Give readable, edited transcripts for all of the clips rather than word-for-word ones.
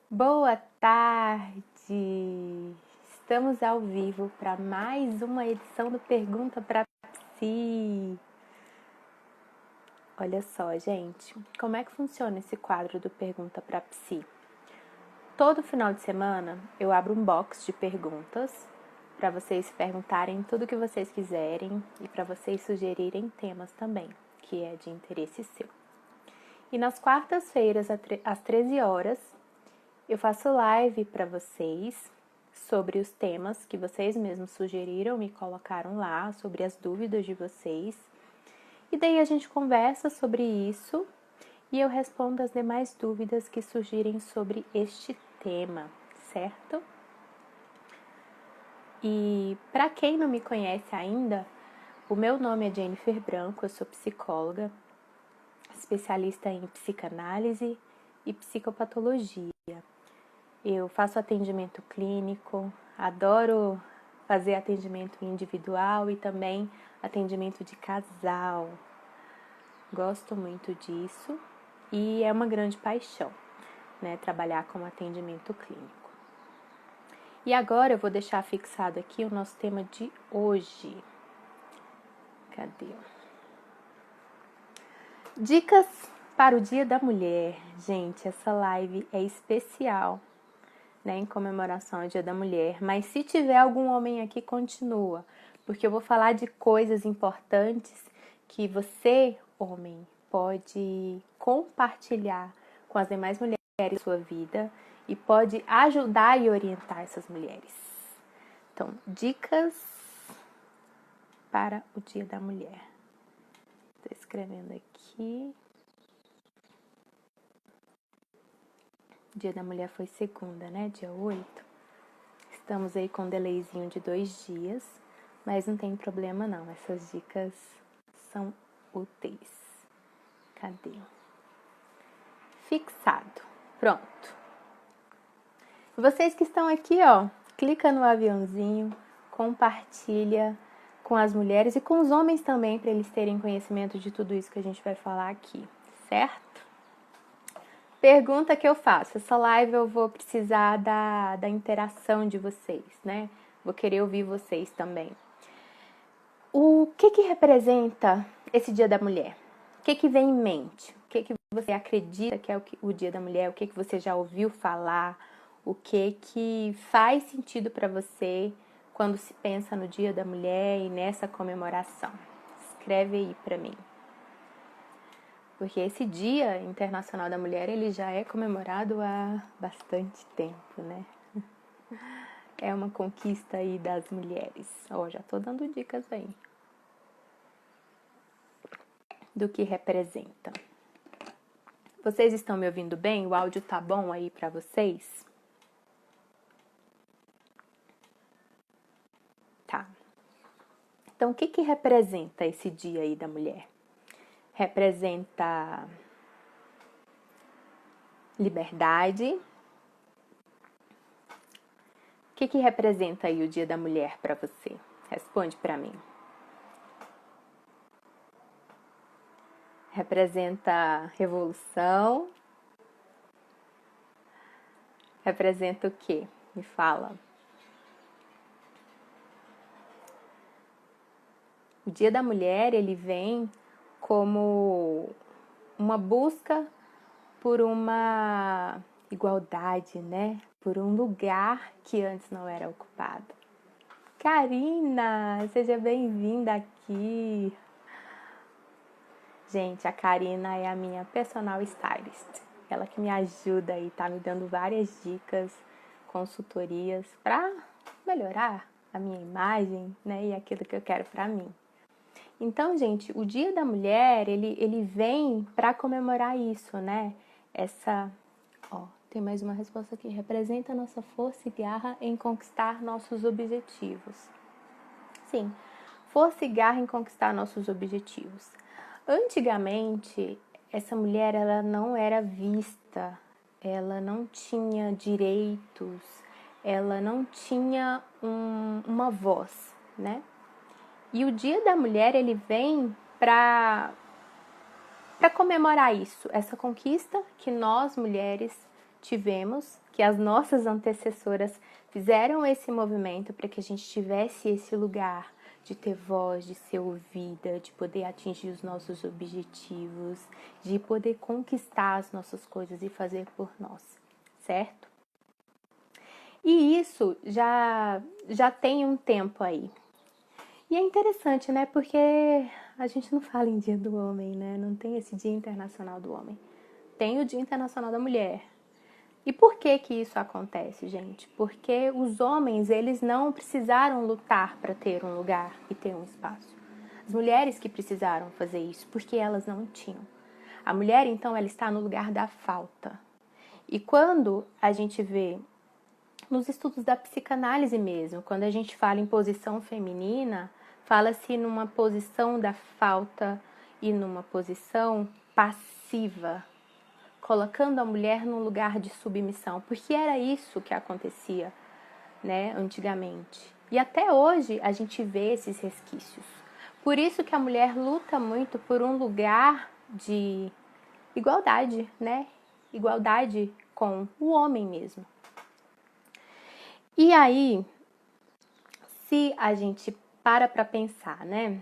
Boa tarde! Estamos ao vivo para mais uma edição do Pergunta para Psi. Olha só, gente, como é que funciona esse quadro do Pergunta para Psi? Todo final de semana eu abro um box de perguntas para vocês perguntarem tudo o que vocês quiserem e para vocês sugerirem temas também, que é de interesse seu. E nas quartas-feiras, às 13 horas, eu faço live para vocês sobre os temas que vocês mesmos sugeriram, me colocaram lá, sobre as dúvidas de vocês. E daí a gente conversa sobre isso e eu respondo as demais dúvidas que surgirem sobre este tema, certo? E para quem não me conhece ainda, o meu nome é Jennifer Branco, eu sou psicóloga, especialista em psicanálise e psicopatologia. Eu faço atendimento clínico, adoro fazer atendimento individual e também atendimento de casal. Gosto muito disso e é uma grande paixão, né, trabalhar com atendimento clínico. E agora eu vou deixar fixado aqui o nosso tema de hoje. Cadê? Dicas para o Dia da Mulher. Gente, essa live é especial, né, em comemoração ao Dia da Mulher, mas se tiver algum homem aqui, continua, porque eu vou falar de coisas importantes que você, homem, pode compartilhar com as demais mulheres da sua vida e pode ajudar e orientar essas mulheres. Então, dicas para o Dia da Mulher. Estou escrevendo aqui. Dia da Mulher foi segunda, né? Dia 8. Estamos aí com um delayzinho de 2 dias, mas não tem problema não. Essas dicas são úteis. Cadê? Fixado. Pronto. Vocês que estão aqui, ó, clica no aviãozinho, compartilha com as mulheres e com os homens também, para eles terem conhecimento de tudo isso que a gente vai falar aqui, certo? Pergunta que eu faço. Essa live eu vou precisar da interação de vocês, né? Vou querer ouvir vocês também. O que representa esse Dia da Mulher? O que vem em mente? O que você acredita que é o Dia da Mulher? O que você já ouviu falar? O que faz sentido para você quando se pensa no Dia da Mulher e nessa comemoração? Escreve aí para mim. Porque esse Dia Internacional da Mulher, ele já é comemorado há bastante tempo, né? É uma conquista aí das mulheres. Ó, já tô dando dicas aí do que representa. Vocês estão me ouvindo bem? O áudio tá bom aí pra vocês? Tá. Então, o que representa esse Dia aí da Mulher? Representa liberdade. O que representa aí o Dia da Mulher para você? Responde para mim. Representa revolução? Representa o quê? Me fala. O Dia da Mulher, ele vem como uma busca por uma igualdade, né? Por um lugar que antes não era ocupado. Karina, seja bem-vinda aqui. Gente, a Karina é a minha personal stylist. Ela que me ajuda e tá me dando várias dicas, consultorias para melhorar a minha imagem, né? E aquilo que eu quero para mim. Então, gente, o Dia da Mulher, ele vem para comemorar isso, né? Tem mais uma resposta aqui. Representa nossa força e garra em conquistar nossos objetivos. Sim, força e garra em conquistar nossos objetivos. Antigamente, essa mulher, ela não era vista, ela não tinha direitos, ela não tinha uma voz, né? E o Dia da Mulher, ele vem para comemorar isso, essa conquista que nós, mulheres, tivemos, que as nossas antecessoras fizeram esse movimento para que a gente tivesse esse lugar de ter voz, de ser ouvida, de poder atingir os nossos objetivos, de poder conquistar as nossas coisas e fazer por nós, certo? E isso já tem um tempo aí. E é interessante, né? Porque a gente não fala em Dia do Homem, né? Não tem esse Dia Internacional do Homem. Tem o Dia Internacional da Mulher. E por que que isso acontece, gente? Porque os homens, eles não precisaram lutar para ter um lugar e ter um espaço. As mulheres que precisaram fazer isso, porque elas não tinham. A mulher, então, ela está no lugar da falta. E quando a gente vê nos estudos da psicanálise mesmo, quando a gente fala em posição feminina, fala-se numa posição da falta e numa posição passiva, colocando a mulher num lugar de submissão, porque era isso que acontecia, né, antigamente. E até hoje a gente vê esses resquícios. Por isso que a mulher luta muito por um lugar de igualdade, né? Igualdade com o homem mesmo. E aí, se a gente para pensar, né?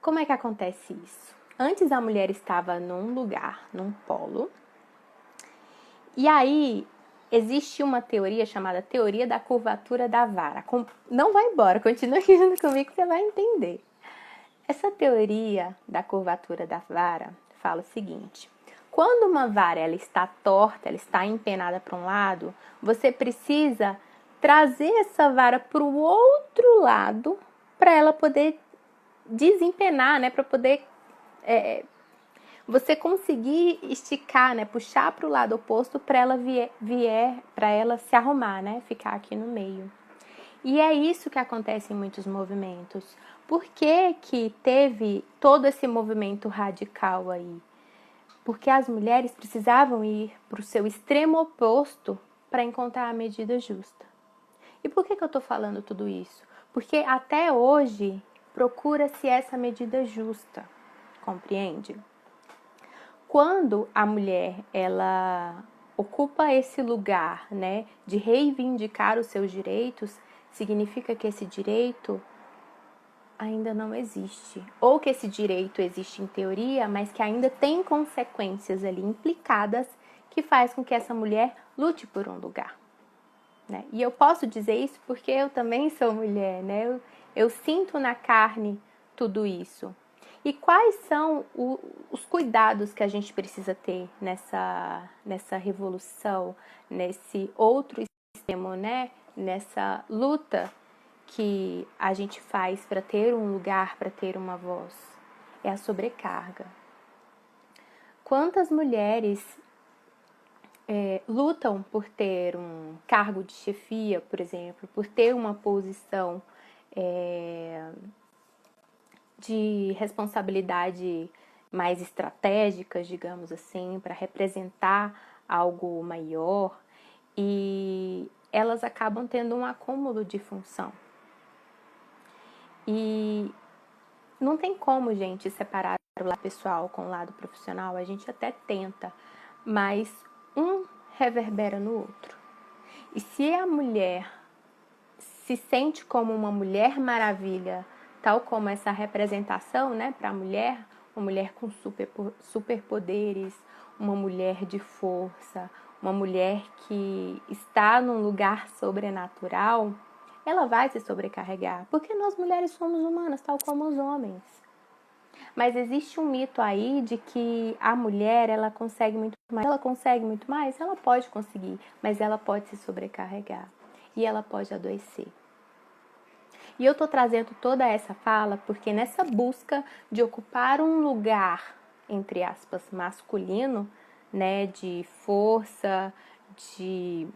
Como é que acontece isso? Antes a mulher estava num lugar, num polo. E aí existe uma teoria chamada teoria da curvatura da vara. Não vai embora, continua aqui junto comigo que você vai entender. Essa teoria da curvatura da vara fala o seguinte: quando uma vara ela está torta, ela está empenada para um lado, você precisa trazer essa vara para o outro lado para ela poder desempenar, né? Para poder você conseguir esticar, né? Puxar para o lado oposto para ela para ela se arrumar, né? Ficar aqui no meio. E é isso que acontece em muitos movimentos. Por que que teve todo esse movimento radical aí? Porque as mulheres precisavam ir para o seu extremo oposto para encontrar a medida justa. E por que que eu estou falando tudo isso? Porque até hoje procura-se essa medida justa, compreende? Quando a mulher ela ocupa esse lugar, né, de reivindicar os seus direitos, significa que esse direito ainda não existe. Ou que esse direito existe em teoria, mas que ainda tem consequências ali implicadas que faz com que essa mulher lute por um lugar, né? E eu posso dizer isso porque eu também sou mulher, né? Eu sinto na carne tudo isso. E quais são os cuidados que a gente precisa ter nessa revolução, nesse outro extremo, né? Nessa luta que a gente faz para ter um lugar, para ter uma voz? É a sobrecarga. Quantas mulheres lutam por ter um cargo de chefia, por exemplo, por ter uma posição de responsabilidade mais estratégica, digamos assim, para representar algo maior, e elas acabam tendo um acúmulo de função. E não tem como, gente, separar o lado pessoal com o lado profissional. A gente até tenta, mas um reverbera no outro. E se a mulher se sente como uma mulher maravilha, tal como essa representação, né, para a mulher, uma mulher com superpoderes, uma mulher de força, uma mulher que está num lugar sobrenatural, ela vai se sobrecarregar, porque nós mulheres somos humanas, tal como os homens. Mas existe um mito aí de que a mulher, ela consegue muito mais. Ela consegue muito mais? Ela pode conseguir, mas ela pode se sobrecarregar e ela pode adoecer. E eu tô trazendo toda essa fala porque nessa busca de ocupar um lugar, entre aspas, masculino, né, de força, de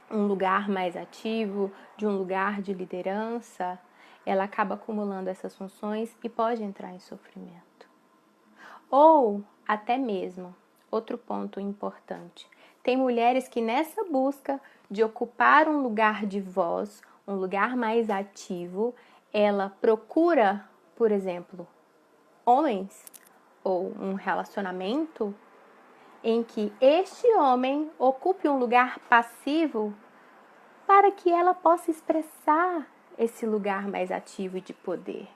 um lugar mais ativo, de um lugar de liderança, ela acaba acumulando essas funções e pode entrar em sofrimento. Ou até mesmo, outro ponto importante, tem mulheres que nessa busca de ocupar um lugar de voz, um lugar mais ativo, ela procura, por exemplo, homens ou um relacionamento em que este homem ocupe um lugar passivo para que ela possa expressar esse lugar mais ativo e de poder.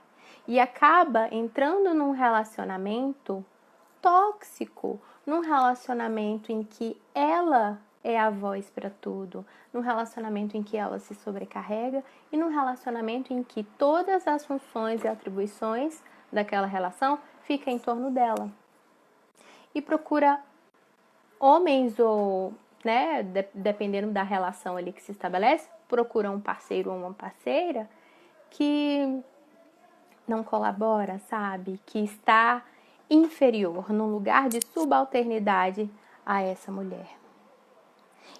E acaba entrando num relacionamento tóxico, num relacionamento em que ela é a voz para tudo, num relacionamento em que ela se sobrecarrega e num relacionamento em que todas as funções e atribuições daquela relação ficam em torno dela. E procura homens ou, né, dependendo da relação ali que se estabelece, procura um parceiro ou uma parceira que não colabora, sabe? Que está inferior, num lugar de subalternidade a essa mulher.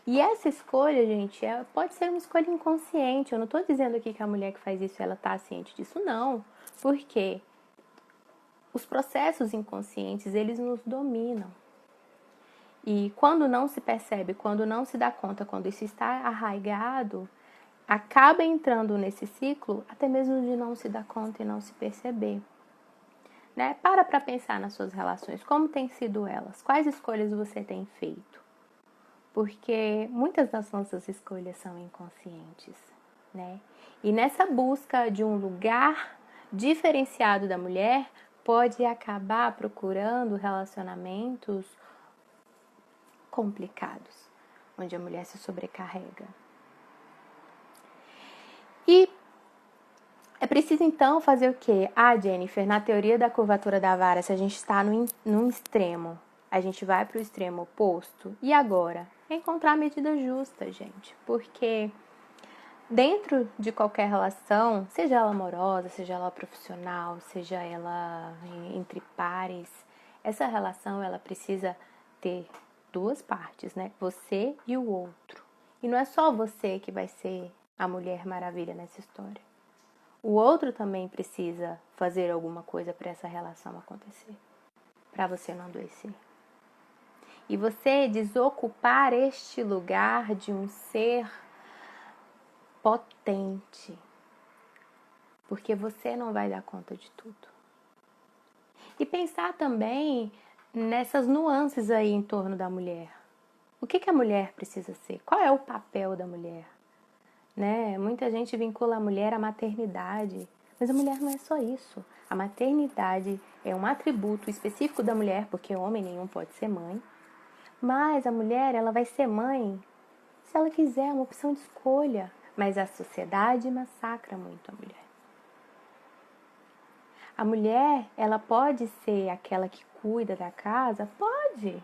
E essa escolha, gente, pode ser uma escolha inconsciente. Eu não estou dizendo aqui que a mulher que faz isso, ela está ciente disso, não. Porque os processos inconscientes, eles nos dominam. E quando não se percebe, quando não se dá conta, quando isso está arraigado, acaba entrando nesse ciclo, até mesmo de não se dar conta e não se perceber. Né? Para pensar nas suas relações, como têm sido elas? Quais escolhas você tem feito? Porque muitas das nossas escolhas são inconscientes, né? E nessa busca de um lugar diferenciado da mulher, pode acabar procurando relacionamentos complicados, onde a mulher se sobrecarrega. E é preciso então fazer o quê? Jennifer, na teoria da curvatura da vara, se a gente está num extremo, a gente vai para o extremo oposto. E agora? É encontrar a medida justa, gente. Porque dentro de qualquer relação, seja ela amorosa, seja ela profissional, seja ela entre pares, essa relação ela precisa ter duas partes, né? Você e o outro. E não é só você que vai ser a Mulher Maravilha nessa história. O outro também precisa fazer alguma coisa para essa relação acontecer, para você não adoecer. E você desocupar este lugar de um ser potente, porque você não vai dar conta de tudo. E pensar também nessas nuances aí em torno da mulher. O que a mulher precisa ser? Qual é o papel da mulher? Né? Muita gente vincula a mulher à maternidade, mas a mulher não é só isso. A maternidade é um atributo específico da mulher, porque homem nenhum pode ser mãe. Mas a mulher, ela vai ser mãe se ela quiser, é uma opção de escolha. Mas a sociedade massacra muito a mulher. A mulher, ela pode ser aquela que cuida da casa? Pode.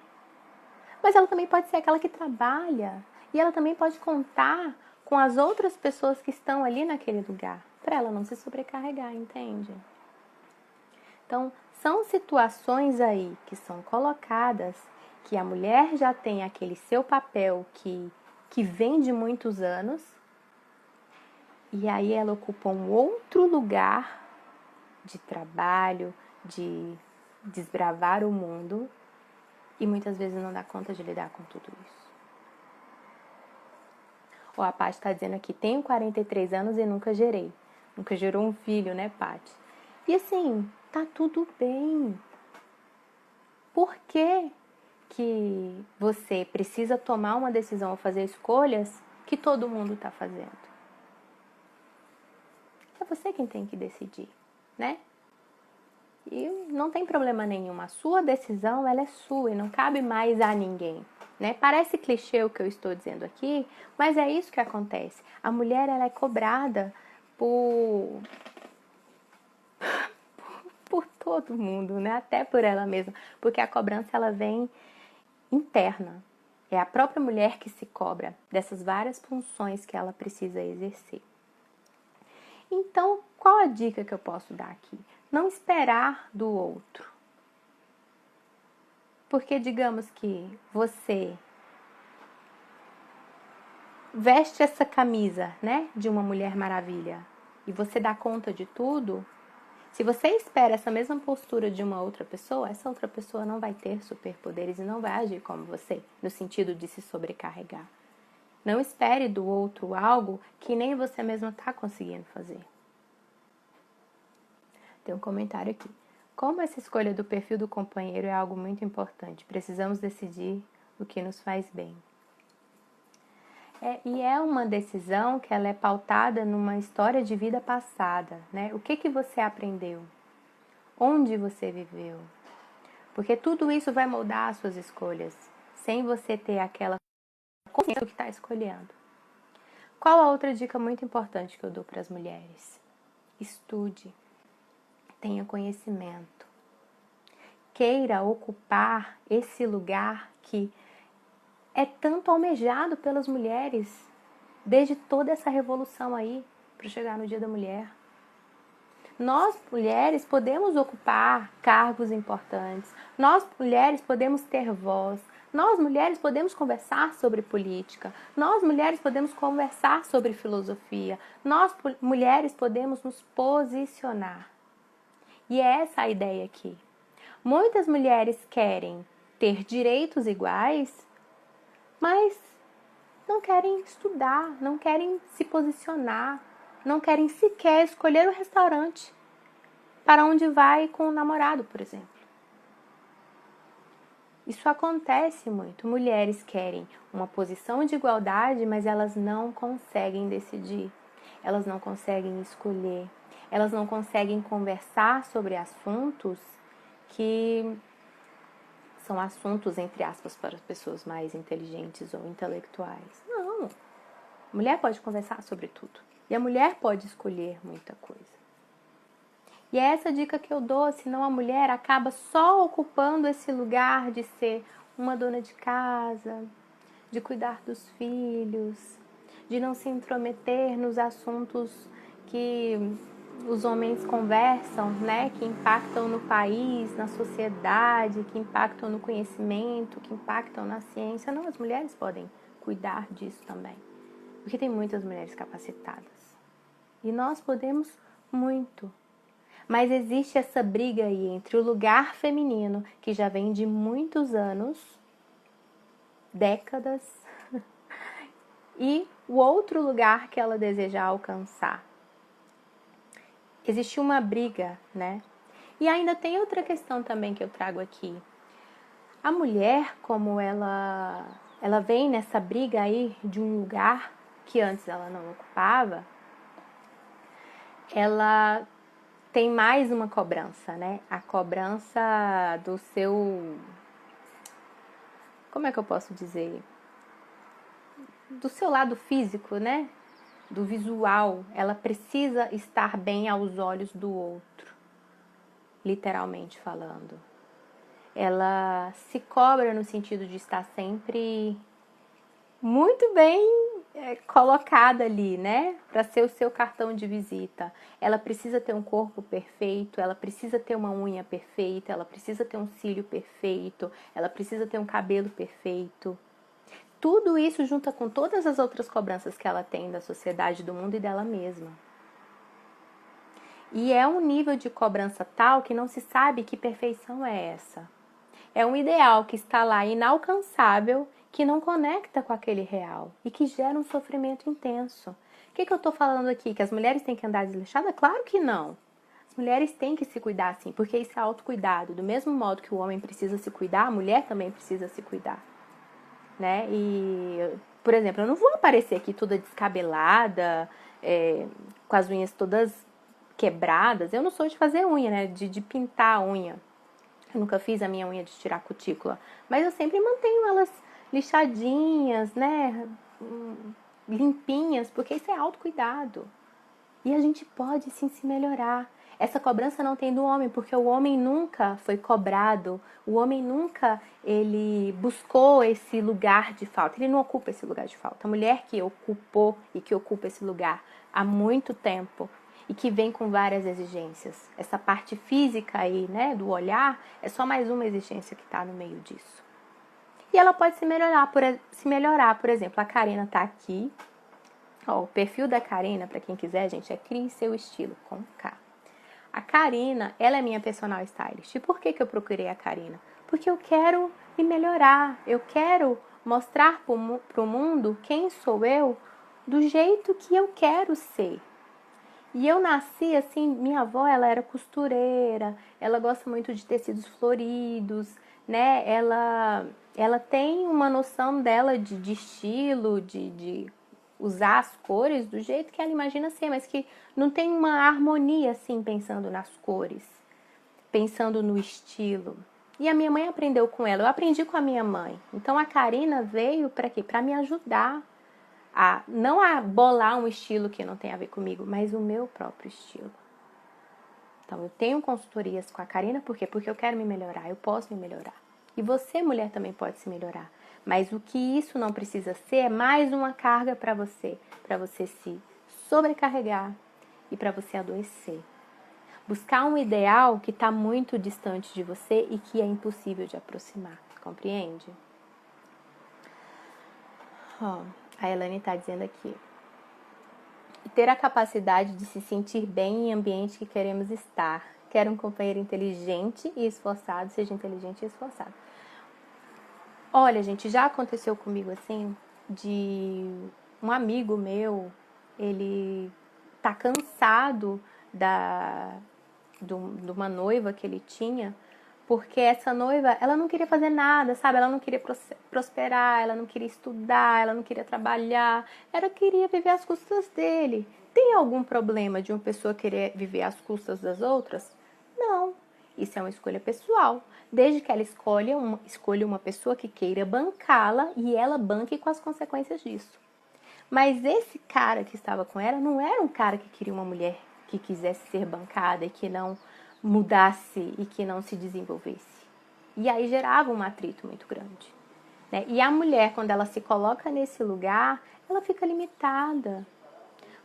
Mas ela também pode ser aquela que trabalha. E ela também pode contar com as outras pessoas que estão ali naquele lugar, para ela não se sobrecarregar, entende? Então, são situações aí que são colocadas, que a mulher já tem aquele seu papel que vem de muitos anos, e aí ela ocupa um outro lugar de trabalho, de desbravar o mundo, e muitas vezes não dá conta de lidar com tudo isso. Ó, a Paty está dizendo aqui, tenho 43 anos e nunca gerei. Nunca gerou um filho, né, Paty? E assim, tá tudo bem. Por que você precisa tomar uma decisão ou fazer escolhas que todo mundo está fazendo? É você quem tem que decidir, né? E não tem problema nenhum. A sua decisão, ela é sua e não cabe mais a ninguém. Né? Parece clichê o que eu estou dizendo aqui, mas é isso que acontece. A mulher, ela é cobrada por todo mundo, né? Até por ela mesma, porque a cobrança ela vem interna. É a própria mulher que se cobra dessas várias funções que ela precisa exercer. Então, qual a dica que eu posso dar aqui? Não esperar do outro. Porque digamos que você veste essa camisa, né, de uma Mulher Maravilha e você dá conta de tudo, se você espera essa mesma postura de uma outra pessoa, essa outra pessoa não vai ter superpoderes e não vai agir como você, no sentido de se sobrecarregar. Não espere do outro algo que nem você mesma está conseguindo fazer. Tem um comentário aqui. Como essa escolha do perfil do companheiro é algo muito importante, precisamos decidir o que nos faz bem. E é uma decisão que ela é pautada numa história de vida passada, né? O que você aprendeu? Onde você viveu? Porque tudo isso vai moldar as suas escolhas, sem você ter aquela consciência do que está escolhendo. Qual a outra dica muito importante que eu dou para as mulheres? Estude, tenha conhecimento, queira ocupar esse lugar que é tanto almejado pelas mulheres desde toda essa revolução aí para chegar no Dia da Mulher. Nós, mulheres, podemos ocupar cargos importantes. Nós, mulheres, podemos ter voz. Nós, mulheres, podemos conversar sobre política. Nós, mulheres, podemos conversar sobre filosofia. Nós, mulheres, podemos nos posicionar. E é essa a ideia aqui. Muitas mulheres querem ter direitos iguais, mas não querem estudar, não querem se posicionar, não querem sequer escolher o restaurante para onde vai com o namorado, por exemplo. Isso acontece muito. Mulheres querem uma posição de igualdade, mas elas não conseguem decidir, elas não conseguem escolher, elas não conseguem conversar sobre assuntos que são assuntos, entre aspas, para pessoas mais inteligentes ou intelectuais. Não. A mulher pode conversar sobre tudo. E a mulher pode escolher muita coisa. E é essa dica que eu dou, senão a mulher acaba só ocupando esse lugar de ser uma dona de casa, de cuidar dos filhos, de não se intrometer nos assuntos que os homens conversam, né, que impactam no país, na sociedade, que impactam no conhecimento, que impactam na ciência. Não, as mulheres podem cuidar disso também, porque tem muitas mulheres capacitadas. E nós podemos muito. Mas existe essa briga aí entre o lugar feminino, que já vem de muitos anos, décadas, e o outro lugar que ela deseja alcançar. Existe uma briga, né? E ainda tem outra questão também que eu trago aqui. A mulher, como ela vem nessa briga aí de um lugar que antes ela não ocupava, ela tem mais uma cobrança, né? A cobrança do seu... Como é que eu posso dizer? Do seu lado físico, né? Do visual, ela precisa estar bem aos olhos do outro, literalmente falando. Ela se cobra no sentido de estar sempre muito bem colocada ali, né? Para ser o seu cartão de visita. Ela precisa ter um corpo perfeito, ela precisa ter uma unha perfeita, ela precisa ter um cílio perfeito, ela precisa ter um cabelo perfeito. Tudo isso junta com todas as outras cobranças que ela tem da sociedade, do mundo e dela mesma. E é um nível de cobrança tal que não se sabe que perfeição é essa. É um ideal que está lá inalcançável, que não conecta com aquele real e que gera um sofrimento intenso. O que eu estou falando aqui? Que as mulheres têm que andar desleixadas? Claro que não. As mulheres têm que se cuidar sim, porque isso é autocuidado. Do mesmo modo que o homem precisa se cuidar, a mulher também precisa se cuidar. Né? E, por exemplo, eu não vou aparecer aqui toda descabelada, com as unhas todas quebradas. Eu não sou de fazer unha, né? De pintar a unha. Eu nunca fiz a minha unha de tirar cutícula, mas eu sempre mantenho elas lixadinhas, né? Limpinhas, porque isso é autocuidado. E a gente pode sim se melhorar. Essa cobrança não tem do homem, porque o homem nunca foi cobrado, o homem nunca ele buscou esse lugar de falta, ele não ocupa esse lugar de falta. A mulher que ocupou e que ocupa esse lugar há muito tempo e que vem com várias exigências. Essa parte física aí, né, do olhar, é só mais uma exigência que está no meio disso. E ela pode se melhorar, por exemplo, a Karina está aqui. Ó, o perfil da Karina, para quem quiser, gente, é Crie Seu Estilo, com K. A Karina, ela é minha personal stylist. E por que eu procurei a Karina? Porque eu quero me melhorar, eu quero mostrar para o mundo quem sou eu do jeito que eu quero ser. E eu nasci assim, minha avó, ela era costureira, ela gosta muito de tecidos floridos, né? Ela tem uma noção dela de estilo, de usar as cores do jeito que ela imagina ser, mas que não tem uma harmonia assim, pensando nas cores, pensando no estilo. E a minha mãe aprendeu com ela, eu aprendi com a minha mãe. Então a Karina veio para quê? Para me ajudar não a bolar um estilo que não tem a ver comigo, mas o meu próprio estilo. Então eu tenho consultorias com a Karina, por quê? Porque eu quero me melhorar, eu posso me melhorar. E você, mulher, também pode se melhorar. Mas o que isso não precisa ser é mais uma carga para você se sobrecarregar e para você adoecer. Buscar um ideal que está muito distante de você e que é impossível de aproximar, compreende? A Elane está dizendo aqui. E ter a capacidade de se sentir bem em ambiente que queremos estar. Quero um companheiro inteligente e esforçado, seja inteligente e esforçado. Olha, gente, já aconteceu comigo assim, de um amigo meu, ele tá cansado de uma noiva que ele tinha, porque essa noiva, ela não queria fazer nada, sabe? Ela não queria prosperar, ela não queria estudar, ela não queria trabalhar, ela queria viver às custas dele. Tem algum problema de uma pessoa querer viver às custas das outras? Não. Isso é uma escolha pessoal. Desde que ela escolha uma pessoa que queira bancá-la e ela banque com as consequências disso. Mas esse cara que estava com ela não era um cara que queria uma mulher que quisesse ser bancada e que não mudasse e que não se desenvolvesse. E aí gerava um atrito muito grande. Né? E a mulher, quando ela se coloca nesse lugar, ela fica limitada.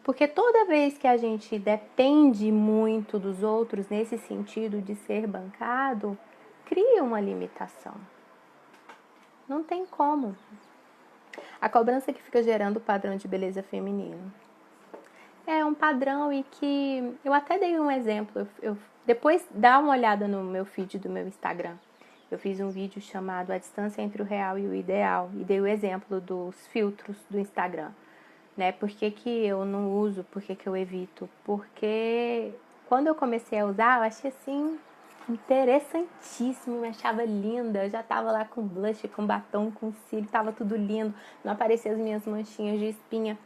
Porque toda vez que a gente depende muito dos outros nesse sentido de ser bancado, cria uma limitação. Não tem como. A cobrança que fica gerando o padrão de beleza feminino. É um padrão e que eu até dei um exemplo. Depois dá uma olhada no meu feed do meu Instagram. Eu fiz um vídeo chamado A Distância entre o Real e o Ideal e dei o exemplo dos filtros do Instagram. Né? Por que eu não uso? Por que eu evito? Porque quando eu comecei a usar, eu achei assim interessantíssimo, me achava linda. Eu já tava lá com blush, com batom, com cílio, tava tudo lindo. Não apareciam as minhas manchinhas de espinha.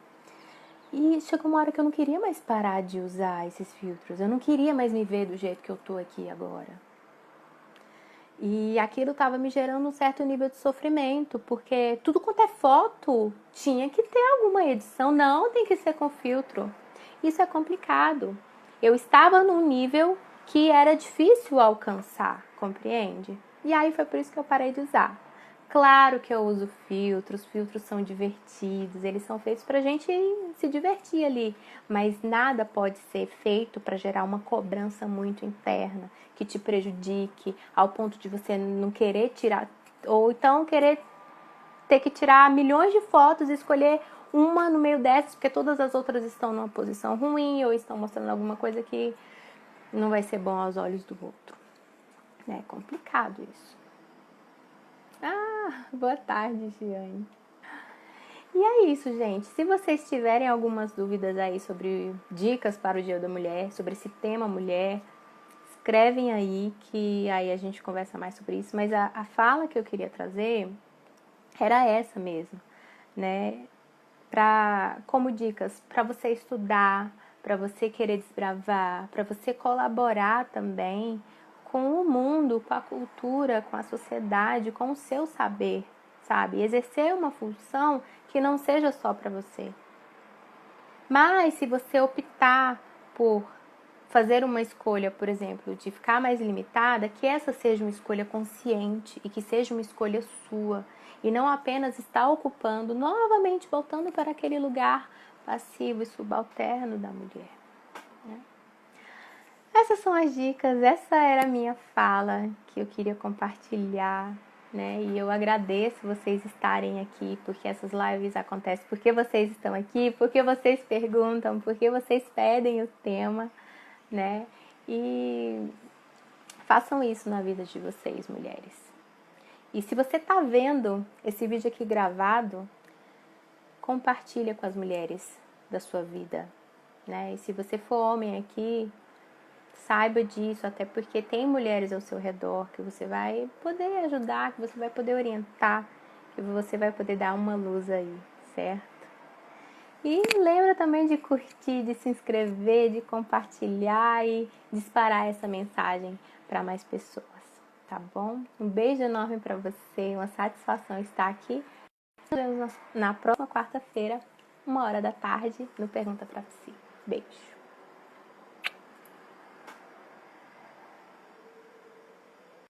E chegou uma hora que eu não queria mais parar de usar esses filtros. Eu não queria mais me ver do jeito que eu tô aqui agora. E aquilo estava me gerando um certo nível de sofrimento, porque tudo quanto é foto tinha que ter alguma edição, não tem que ser com filtro. Isso é complicado. Eu estava num nível que era difícil alcançar, compreende? E aí foi por isso que eu parei de usar. Claro que eu uso filtros, filtros são divertidos, eles são feitos pra gente se divertir ali, mas nada pode ser feito para gerar uma cobrança muito interna, que te prejudique ao ponto de você não querer tirar, ou então querer ter que tirar milhões de fotos e escolher uma no meio dessas, porque todas as outras estão numa posição ruim ou estão mostrando alguma coisa que não vai ser bom aos olhos do outro. É complicado isso. Boa tarde, Giane. E é isso, gente. Se vocês tiverem algumas dúvidas aí sobre dicas para o Dia da Mulher, sobre esse tema mulher, escrevem aí que aí a gente conversa mais sobre isso. Mas a fala que eu queria trazer era essa mesmo, né? Como dicas para você estudar, para você querer desbravar, para você colaborar também com o mundo, com a cultura, com a sociedade, com o seu saber, sabe? Exercer uma função que não seja só para você. Mas se você optar por fazer uma escolha, por exemplo, de ficar mais limitada, que essa seja uma escolha consciente e que seja uma escolha sua. E não apenas estar ocupando, novamente voltando para aquele lugar passivo e subalterno da mulher. Né? Essas são as dicas, essa era a minha fala que eu queria compartilhar. Né? E eu agradeço vocês estarem aqui, porque essas lives acontecem, porque vocês estão aqui, porque vocês perguntam, porque vocês pedem o tema. Né? E façam isso na vida de vocês, mulheres. E se você está vendo esse vídeo aqui gravado, compartilha com as mulheres da sua vida, né? E se você for homem aqui, saiba disso, até porque tem mulheres ao seu redor que você vai poder ajudar, que você vai poder orientar, que você vai poder dar uma luz aí, certo? E lembra também de curtir, de se inscrever, de compartilhar e disparar essa mensagem para mais pessoas, tá bom? Um beijo enorme para você, uma satisfação estar aqui. Nos vemos na próxima quarta-feira, 1h da tarde, no Pergunta Pra Si. Beijo!